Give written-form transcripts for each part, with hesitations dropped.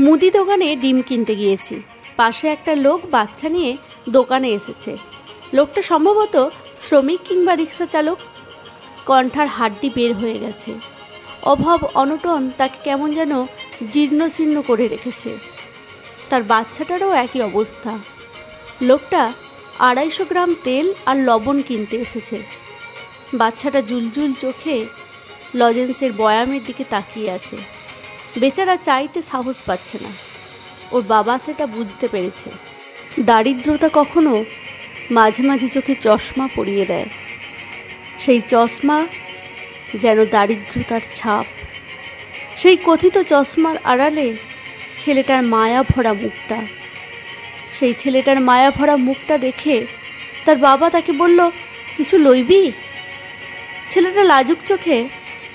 মুদি দোকানে ডিম কিনতে গিয়েছি। পাশে একটা লোক বাচ্চা নিয়ে দোকানে এসেছে। লোকটা সম্ভবত শ্রমিক কিংবা রিক্সা চালক। কণ্ঠার হাড্ডি বের হয়ে গেছে। অভাব অনটন তাকে কেমন যেন জীর্ণ শীর্ণ করে রেখেছে। তার বাচ্চাটারও একই অবস্থা। লোকটা 250 গ্রাম তেল আর লবণ কিনতে এসেছে। বাচ্চাটা জুলজুল চোখে লজেন্সের বয়ামের দিকে তাকিয়ে আছে। বেচারা চাইতে সাহস পাচ্ছে না। ওর বাবা সেটা বুঝতে পেরেছে। দারিদ্রতা কখনো মাঝে মাঝে চোখে চশমা পরিয়ে দেয়। সেই চশমা যেন দারিদ্রতার ছাপ। সেই কথিত চশমার আড়ালে ছেলেটার মায়া ভরা মুখটা। সেই ছেলেটার মায়া ভরা মুখটা দেখে তার বাবা তাকে বলল, কিছু লইবি? ছেলেটা লাজুক চোখে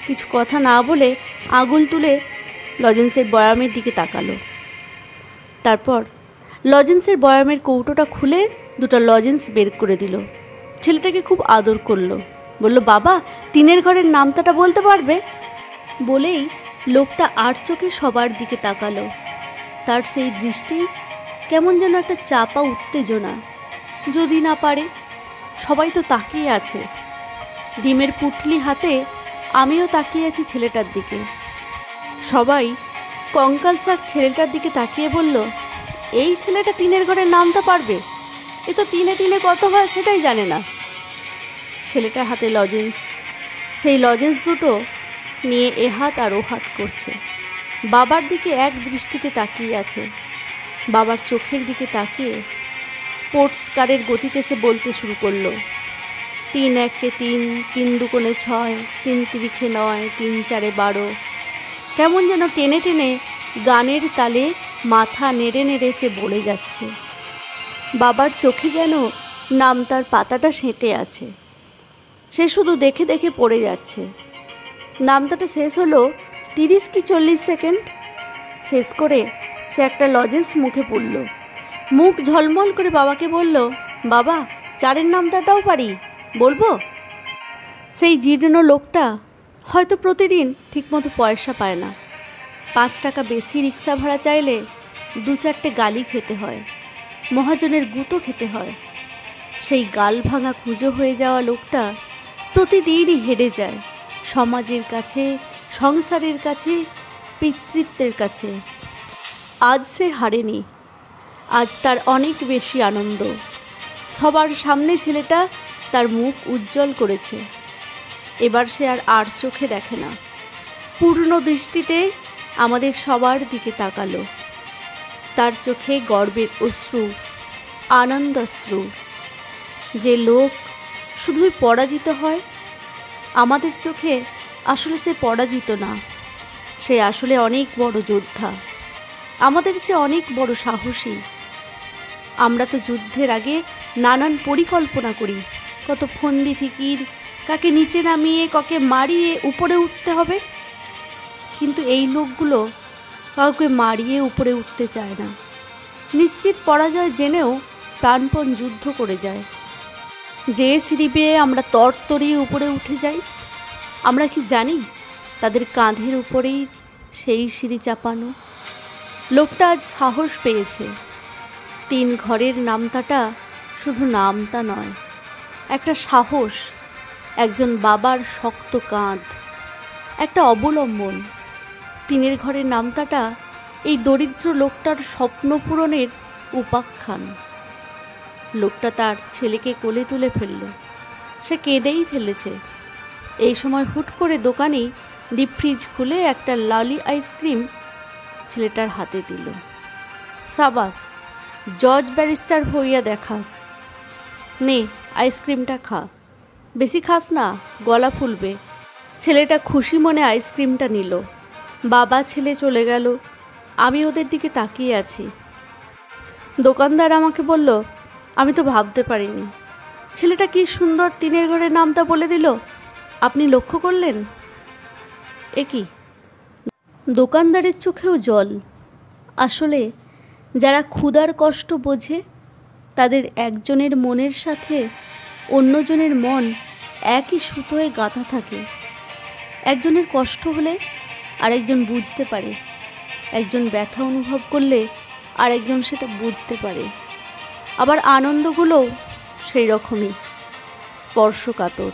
কিছু কথা না বলে আঙুল তুলে লজেন্সের বয়ামের দিকে তাকালো। তারপর লজেন্সের বয়ামের কৌটোটা খুলে 2টা লজেন্স বের করে দিল। ছেলেটাকে খুব আদর করলো। বলল, বাবা, 3 ঘরের নামতাটা বলতে পারবে? বলেই লোকটা আর চোখে সবার দিকে তাকালো। তার সেই দৃষ্টি কেমন যেন একটা চাপা উত্তেজনা। যদি না পারে। সবাই তো তাকিয়ে আছে। ডিমের পুটলি হাতে আমিও তাকিয়ে আছি ছেলেটার দিকে। সবাই কঙ্কালসার ছেলেটার দিকে তাকিয়ে বলল, এই ছেলেটা 3 ঘরের নামতা পারবে? এ তো 3 কত হয় সেটাই জানে না। ছেলেটার হাতে লজেন্স। সেই লজেন্স দুটো নিয়ে এ হাত আর ও হাত করছে। বাবার দিকে এক দৃষ্টিতে তাকিয়ে আছে। বাবার চোখের দিকে তাকিয়ে স্পোর্টস কারের গতিতে সে বলতে শুরু করলো, 3 1 3, 3 2 6, 3 3 9, 3 4 12। কেমন যেন টেনে টেনে গানের তালে মাথা নেড়ে নেড়ে সে বলে যাচ্ছে। বাবার চোখে যেন নামতার পাতাটা সেঁটে আছে। সে শুধু দেখে দেখে পড়ে যাচ্ছে। নামতাটা শেষ হলো 30 কি 40 সেকেন্ড। শেষ করে সে একটা লজেন্স মুখে পুরল। মুখ ঝলমল করে বাবাকে বলল, বাবা, 4 নামতাটাও পারি, বলবো? সেই জীর্ণ লোকটা হয়তো প্রতিদিন ঠিকমতো পয়সা পায় না। 5 টাকা বেশি রিক্সা ভাড়া চাইলে 2-4টে গালি খেতে হয়, মহাজনের গুঁতো খেতে হয়। সেই গাল ভাঙা কুঁজো হয়ে যাওয়া লোকটা প্রতিদিনই হেরে যায় সমাজের কাছে, সংসারের কাছে, পিতৃত্বের কাছে। আজ সে হারেনি। আজ তার অনেক বেশি আনন্দ। সবার সামনে ছেলেটা তার মুখ উজ্জ্বল করেছে। এবার সে আর চোখে দেখে না। পূর্ণ দৃষ্টিতে আমাদের সবার দিকে তাকালো। তার চোখে গর্বের অশ্রু, আনন্দাশ্রু। যে লোক শুধুই পরাজিত হয়, আমাদের চোখে আসলে সে পরাজিত না। সে আসলে অনেক বড় যোদ্ধা, আমাদের চেয়ে অনেক বড় সাহসী। আমরা তো যুদ্ধের আগে নানান পরিকল্পনা করি, কত ফন্দি ফিকির, কাকে নিচে নামিয়ে কাকে মারিয়ে উপরে উঠতে হবে। কিন্তু এই লোকগুলো কাউকে মারিয়ে উপরে উঠতে চায় না। নিশ্চিত পরাজয় জেনেও প্রাণপণ যুদ্ধ করে যায়। যে সিঁড়ি বেয়ে আমরা তরতরিয়ে উপরে উঠে যাই, আমরা কি জানি তাদের কাঁধের উপরেই সেই সিঁড়ি চাপানো? লোকটা আজ সাহস পেয়েছে। 3 ঘরের নামতাটা শুধু নামতা নয়, একটা সাহস, একজন বাবার শক্ত কাঁধ, একটা অবলম্বন। 3 ঘরের নামতাটা এই দরিদ্র লোকটার স্বপ্ন পূরণের উপাখ্যান। লোকটা তার ছেলেকে কোলে তুলে ফেলল। সে কেঁদেই ফেলেছে। এই সময় হুট করে দোকানি ডিপ ফ্রিজ খুলে একটা লালি আইসক্রিম ছেলেটার হাতে দিল। সাবাস, জজ ব্যারিস্টার হইয়া দেখাস। নে, আইসক্রিমটা খা। বেশি খাস না, গলা ফুলবে। ছেলেটা খুশি মনে আইসক্রিমটা নিল। বাবা ছেলে চলে গেল। আমি ওদের দিকে তাকিয়ে আছি। দোকানদার আমাকে বলল, আমি তো ভাবতে পারিনি ছেলেটা কি সুন্দর 3 ঘরের নামটা বলে দিল। আপনি লক্ষ্য করলেন? এ কি? দোকানদারের চোখেও জল। আসলে যারা ক্ষুধার কষ্ট বোঝে, তাদের একজনের মনের সাথে অন্যজনের মন একই সুতোয় গাঁথা থাকে। একজনের কষ্ট হলে আরেকজন বুঝতে পারে একজন ব্যথা অনুভব করলে আরেকজন সেটা বুঝতে পারে। আবার আনন্দগুলোও সেই রকমই স্পর্শকাতর।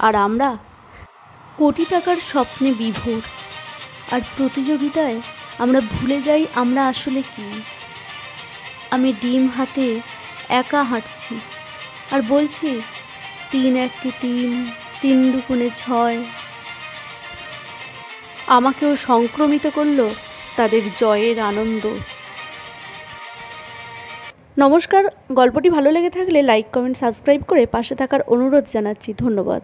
আর আমরা কোটি টাকার স্বপ্নে বিভোর, আর প্রতিযোগিতায় আমরা ভুলে যাই আমরা আসলে কি। আমি ডিম হাতে একা হাঁটছি আর বলছি 3 1 3, 3 2 6। আমাকেও সংক্রমিত করলো তাদের জয়ের আনন্দ। নমস্কার, গল্পটি ভালো লেগে থাকলে লাইক, কমেন্ট, সাবস্ক্রাইব করে পাশে থাকার অনুরোধ জানাচ্ছি। ধন্যবাদ।